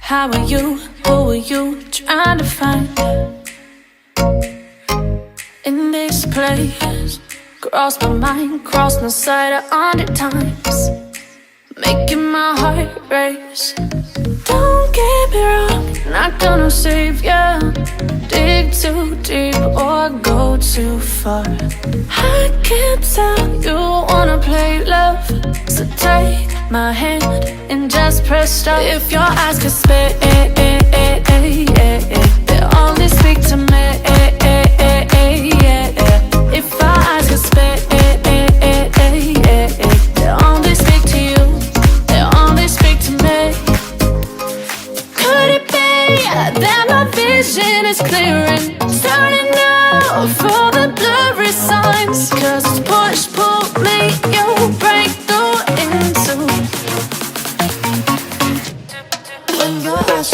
How are you? Who are you trying to find in this place? Cross my mind, cross my sight 100 times, making my heart race. Don't get me wrong, not gonna save ya. Dig too deep or go too far. I can't tell you wanna play love, so take my hand and just press stop. If your eyes could spit, they only speak to me. If our eyes could spit, they only speak to you. They only speak to me. Could it be that my vision is clearing, turning out for the blurry signs? Cause it's push, pull me, you break through into when your eyes.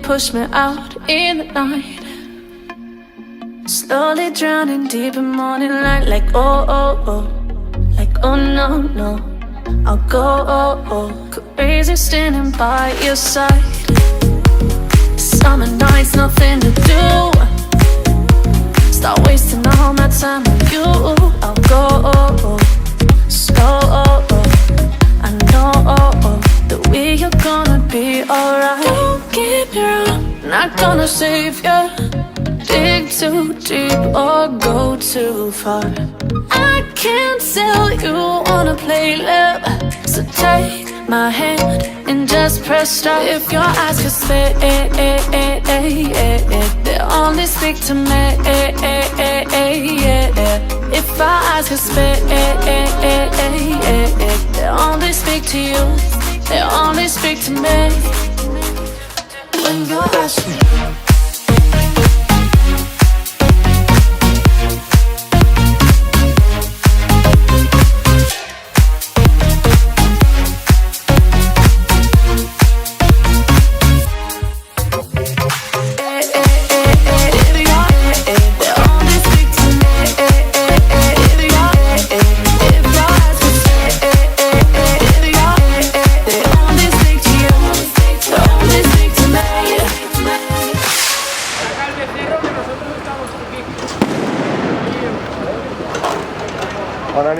Push me out in the night, slowly drowning deep in morning light. Like oh, oh, oh, like oh no, no, I'll go oh, oh. Crazy standing by your side. Summer nights, nothing to do. Start wasting all my time with you. I'll go oh, oh, slow oh, oh. I know oh, oh, that we are gonna be alright. Don't get me wrong, not gonna save ya. Dig too deep or go too far. I can't tell you wanna play love, so take my hand and just press stop. If your eyes could spit, they only speak to me. If our eyes could spit, they only speak to you. They only speak to me. When your eyes. Hola,